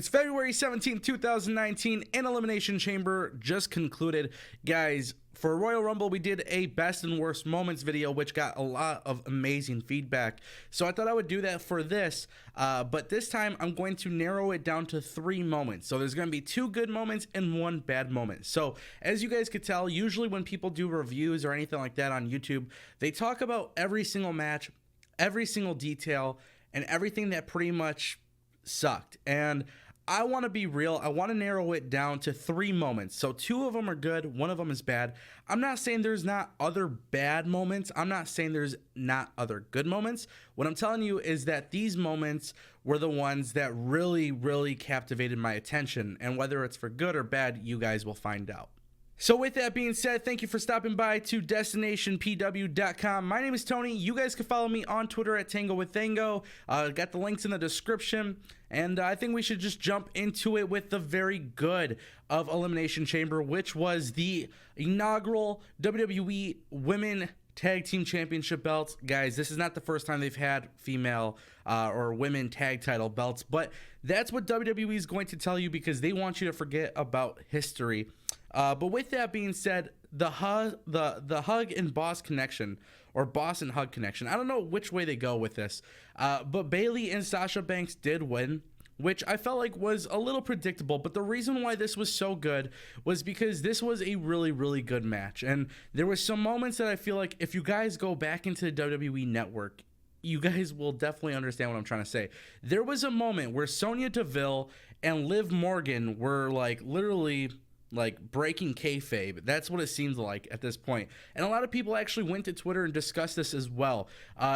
It's February 17th, 2019, and Elimination Chamber just concluded. Guys, for Royal Rumble, we did a best and worst moments video, which got a lot of amazing feedback. So I thought I would do that for this, but this time I'm going to narrow it down to 3 moments. So there's going to be 2 good moments and 1 bad moment. So as you guys could tell, usually when people do reviews or anything like that on YouTube, they talk about every single match, every single detail, and everything that pretty much sucked. And I want to be real. I want to narrow it down to 3 moments. So 2 of them are good, 1 of them is bad. I'm not saying there's not other bad moments. I'm not saying there's not other good moments. What I'm telling you is that these moments were the ones that really captivated my attention. And whether it's for good or bad, you guys will find out. So with that being said, thank you for stopping by to DestinationPW.com. My name is Tony. You guys can follow me on Twitter at Tango with Tango. Got the links in the description. And I think we should just jump into it with the very good of Elimination Chamber, which was the inaugural WWE Women Tag Team Championship belts. Guys, this is not the first time they've had female or women tag title belts, but that's what WWE is going to tell you because they want you to forget about history. But with that being said, the hug and boss connection, or boss and hug connection, I don't know which way they go with this, but Bayley and Sasha Banks did win, which I felt like was a little predictable. But the reason why this was so good was because this was a really good match. And there were some moments that I feel like if you guys go back into the WWE Network, you guys will definitely understand what I'm trying to say. There was a moment where Sonya Deville and Liv Morgan were like literally like breaking kayfabe. That's what it seems like at this point. And a lot of people actually went to Twitter and discussed this as well.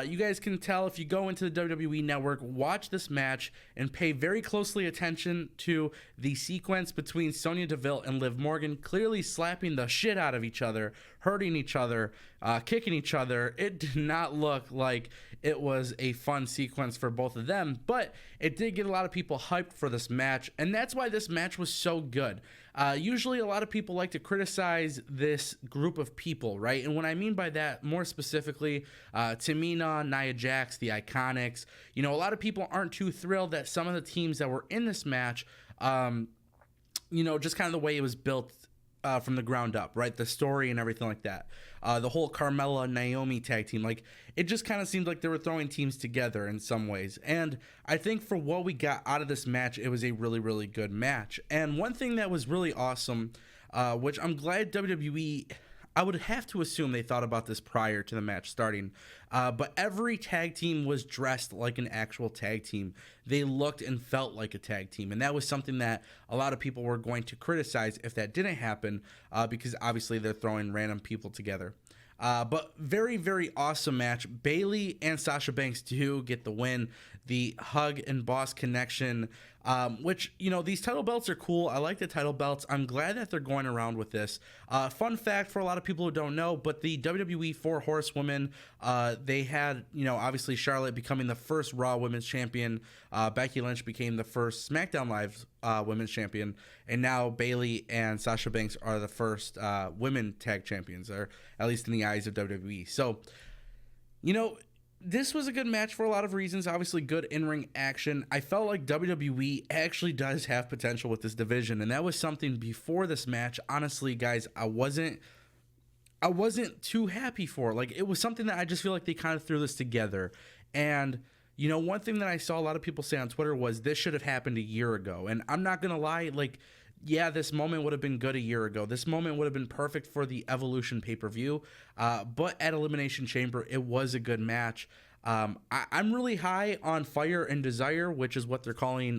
You guys can tell if you go into the WWE Network, watch this match, and pay very closely attention to the sequence between Sonya Deville and Liv Morgan, clearly slapping the shit out of each other, hurting each other, kicking each other. It did not look like it was a fun sequence for both of them, but it did get a lot of people hyped for this match, and that's why this match was so good. Usually a lot of people like to criticize this group of people, right? And what I mean by that, more specifically, Tamina, Nia Jax, the Iconics, you know, a lot of people aren't too thrilled that some of the teams that were in this match, you know, just kind of the way it was built from the ground up, right? The story and everything like that. The whole Carmella Naomi tag team, like it just kind of seemed like they were throwing teams together in some ways. And I think for what we got out of this match, it was a really good match. And one thing that was really awesome, which I'm glad WWE, I would have to assume they thought about this prior to the match starting, but every tag team was dressed like an actual tag team. They looked and felt like a tag team, and that was something that a lot of people were going to criticize if that didn't happen, because obviously they're throwing random people together. But very awesome match. Bayley and Sasha Banks do get the win. The hug and boss connection, which, you know, these title belts are cool. I like the title belts. I'm glad that they're going around with this. Fun fact for a lot of people who don't know, but the WWE 4 Horsewomen, they had, you know, obviously Charlotte becoming the first Raw Women's Champion. Becky Lynch became the first SmackDown Live Women's Champion. And now Bayley and Sasha Banks are the first women tag champions, or at least in the eyes of WWE. So, you know, this was a good match for a lot of reasons. Obviously, good in-ring action. I felt like WWE actually does have potential with this division, and that was something before this match. Honestly, guys, I wasn't too happy for. Like, it was something that I just feel like they kind of threw this together. And, you know, one thing that I saw a lot of people say on Twitter was this should have happened a year ago. And I'm not gonna lie, like, yeah, this moment would have been good a year ago. This moment would have been perfect for the Evolution pay-per-view. But at Elimination Chamber, it was a good match. I'm really high on Fire and Desire, which is what they're calling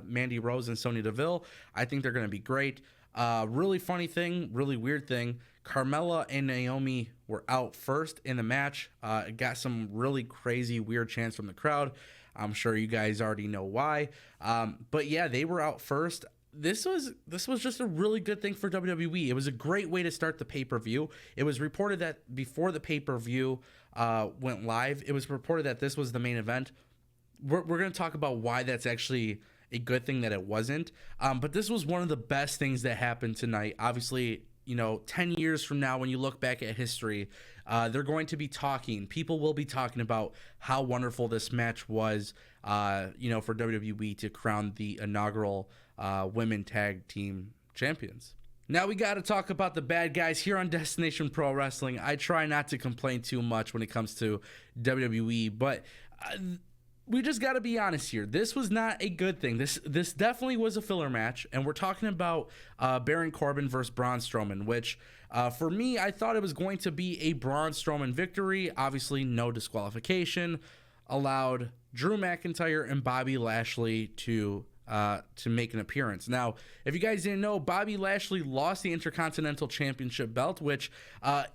Mandy Rose and Sonya Deville. I think they're going to be great. Really funny thing, really weird thing. Carmella and Naomi were out first in the match. Got some really crazy, weird chants from the crowd. I'm sure you guys already know why. But yeah, they were out first. This was just a really good thing for WWE. It was a great way to start the pay-per-view. It was reported that before the pay-per-view went live, it was reported that this was the main event. We're going to talk about why that's actually a good thing that it wasn't. But this was one of the best things that happened tonight. Obviously, you know, 10 years from now, when you look back at history, they're going to be talking. People will be talking about how wonderful this match was. for WWE to crown the inaugural women tag team champions. Now we got to talk about the bad guys here on Destination Pro Wrestling. I try not to complain too much when it comes to WWE, but we just got to be honest here. This was not a good thing. This definitely was a filler match, and we're talking about Baron Corbin versus Braun Strowman, which for me, I thought it was going to be a Braun Strowman victory. Obviously, no disqualification, allowed Drew McIntyre and Bobby Lashley to make an appearance. Now, if you guys didn't know, Bobby Lashley lost the Intercontinental Championship belt, which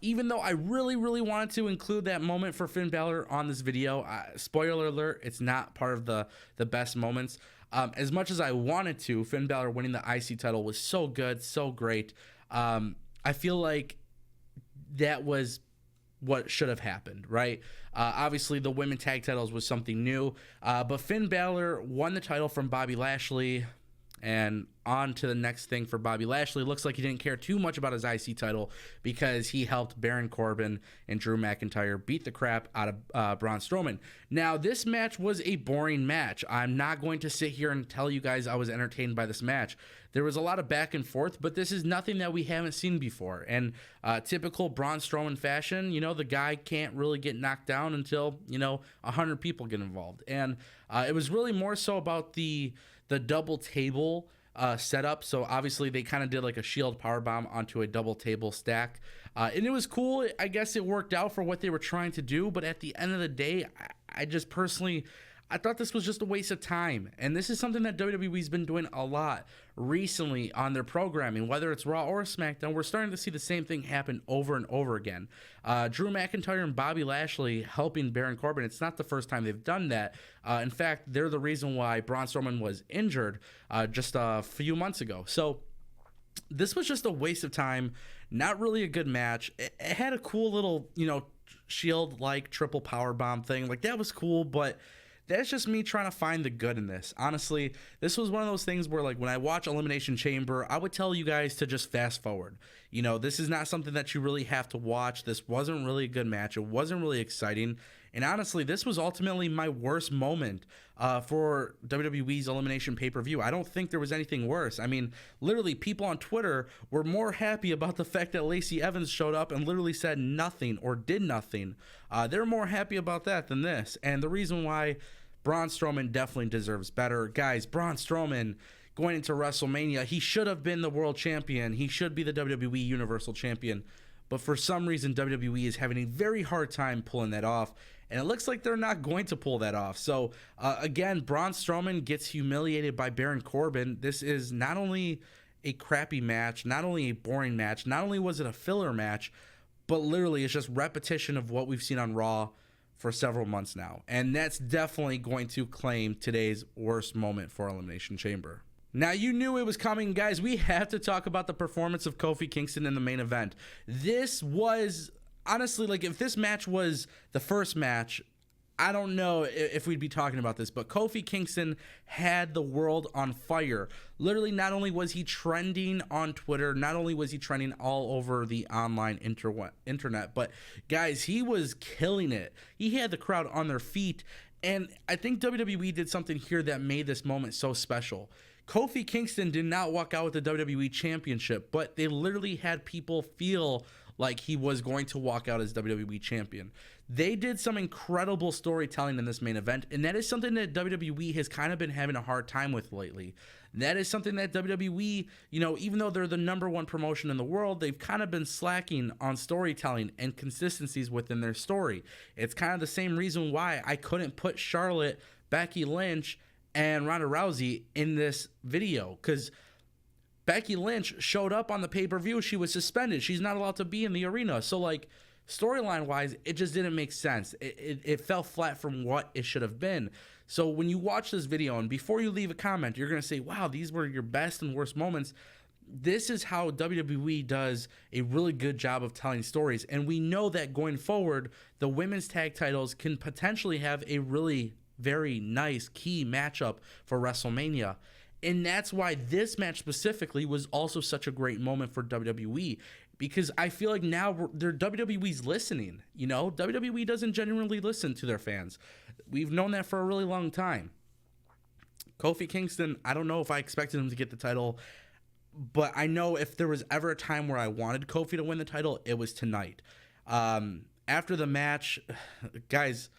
even though I really wanted to include that moment for Finn Balor on this video, spoiler alert, it's not part of the best moments. As much as I wanted to, Finn Balor winning the IC title was so good, so great. I feel like that was what should have happened, right? Obviously, the women tag titles was something new, but Finn Balor won the title from Bobby Lashley, and on to the next thing for Bobby Lashley. Looks like he didn't care too much about his IC title because he helped Baron Corbin and Drew McIntyre beat the crap out of Braun Strowman. Now, this match was a boring match. I'm not going to sit here and tell you guys I was entertained by this match. There was a lot of back and forth, but this is nothing that we haven't seen before. And typical Braun Strowman fashion, the guy can't really get knocked down until, 100 people get involved. And it was really more so about the double table setup. So obviously they kind of did like a shield powerbomb onto a double table stack. And it was cool. I guess it worked out for what they were trying to do. But at the end of the day, I just personally, I thought this was just a waste of time. And this is something that WWE's been doing a lot recently on their programming, whether it's Raw or SmackDown. We're starting to see the same thing happen over and over again. Drew McIntyre and Bobby Lashley helping Baron Corbin. It's not the first time they've done that. In fact, they're the reason why Braun Strowman was injured just a few months ago. So this was just a waste of time. Not really a good match. It had a cool little, shield-like triple powerbomb thing. Like, that was cool, but that's just me trying to find the good in this. Honestly, this was one of those things where, like, when I watch Elimination Chamber, I would tell you guys to just fast forward. This is not something that you really have to watch. This wasn't really a good match. It wasn't really exciting. And honestly, this was ultimately my worst moment for WWE's Elimination pay-per-view. I don't think there was anything worse. I mean, literally, people on Twitter were more happy about the fact that Lacey Evans showed up and literally said nothing or did nothing. They're more happy about that than this. And the reason why Braun Strowman definitely deserves better. Guys, Braun Strowman going into WrestleMania, he should have been the world champion. He should be the WWE Universal Champion. But for some reason, WWE is having a very hard time pulling that off. And it looks like they're not going to pull that off. So, again, Braun Strowman gets humiliated by Baron Corbin. This is not only a crappy match, not only a boring match, not only was it a filler match, but literally it's just repetition of what we've seen on Raw for several months now. And that's definitely going to claim today's worst moment for Elimination Chamber. Now, you knew it was coming, guys. We have to talk about the performance of Kofi Kingston in the main event. This was, honestly, like, if this match was the first match, I don't know if we'd be talking about this, but Kofi Kingston had the world on fire. Literally, not only was he trending on Twitter, not only was he trending all over the online internet, but, guys, he was killing it. He had the crowd on their feet, and I think WWE did something here that made this moment so special. Kofi Kingston did not walk out with the WWE Championship, but they literally had people feel like he was going to walk out as WWE Champion. They did some incredible storytelling in this main event, and that is something that WWE has kind of been having a hard time with lately. That is something that WWE, even though they're the #1 promotion in the world, they've kind of been slacking on storytelling and consistencies within their story. It's kind of the same reason why I couldn't put Charlotte, Becky Lynch, and Ronda Rousey in this video, because Becky Lynch showed up on the pay-per-view. She was suspended. She's not allowed to be in the arena. So, like, storyline-wise, it just didn't make sense. It fell flat from what it should have been. So when you watch this video, and before you leave a comment, you're going to say, wow, these were your best and worst moments. This is how WWE does a really good job of telling stories. And we know that going forward, the women's tag titles can potentially have a really very nice key matchup for WrestleMania. And that's why this match specifically was also such a great moment for WWE, because I feel like now WWE's listening. WWE doesn't genuinely listen to their fans. We've known that for a really long time. Kofi Kingston, I don't know if I expected him to get the title, but I know if there was ever a time where I wanted Kofi to win the title, it was tonight. After the match, guys,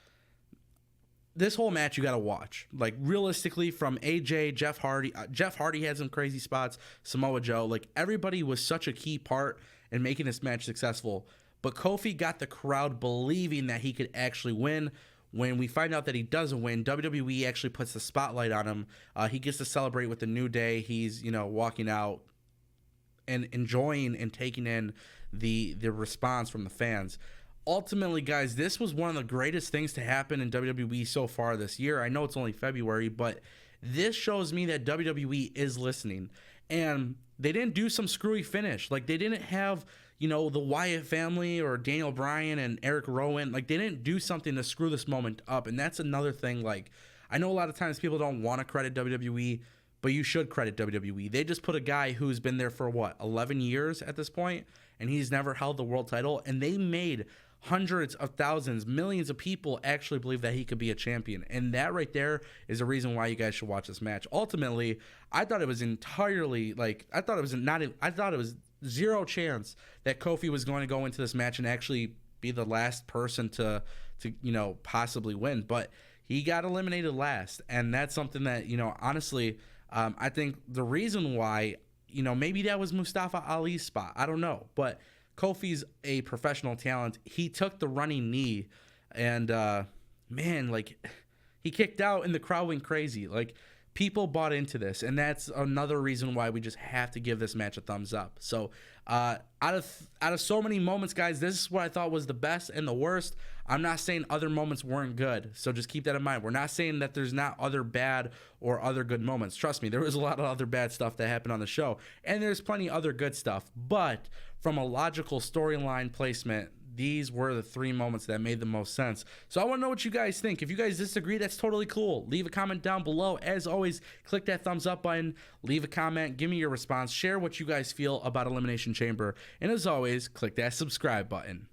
this whole match you got to watch. Like, realistically, from AJ, Jeff Hardy had some crazy spots, Samoa Joe, like, everybody was such a key part in making this match successful. But Kofi got the crowd believing that he could actually win. When we find out that he doesn't win, WWE actually puts the spotlight on him. He gets to celebrate with the New Day. He's, walking out and enjoying and taking in the response from the fans. Ultimately, guys, this was one of the greatest things to happen in WWE so far this year. I know it's only February, but this shows me that WWE is listening. And they didn't do some screwy finish. Like, they didn't have, the Wyatt family or Daniel Bryan and Eric Rowan. Like, they didn't do something to screw this moment up. And that's another thing. Like, I know a lot of times people don't want to credit WWE, but you should credit WWE. They just put a guy who's been there for, 11 years at this point, and he's never held the world title. And they made hundreds of thousands, millions of people actually believe that he could be a champion. And that right there is a reason why you guys should watch this match. Ultimately, I thought it was entirely, I thought it was zero chance that Kofi was going to go into this match and actually be the last person to possibly win. But he got eliminated last. And that's something that, honestly, I think the reason why, maybe that was Mustafa Ali's spot. I don't know. But Kofi's a professional talent. He took the running knee, and he kicked out, and the crowd went crazy. Like, people bought into this, and that's another reason why we just have to give this match a thumbs up. So, out of so many moments, guys, this is what I thought was the best and the worst. I'm not saying other moments weren't good, so just keep that in mind. We're not saying that there's not other bad or other good moments. Trust me, there was a lot of other bad stuff that happened on the show, and there's plenty other good stuff. But from a logical storyline placement, these were the three moments that made the most sense. So I want to know what you guys think. If you guys disagree, that's totally cool. Leave a comment down below. As always, click that thumbs up button. Leave a comment. Give me your response. Share what you guys feel about Elimination Chamber. And as always, click that subscribe button.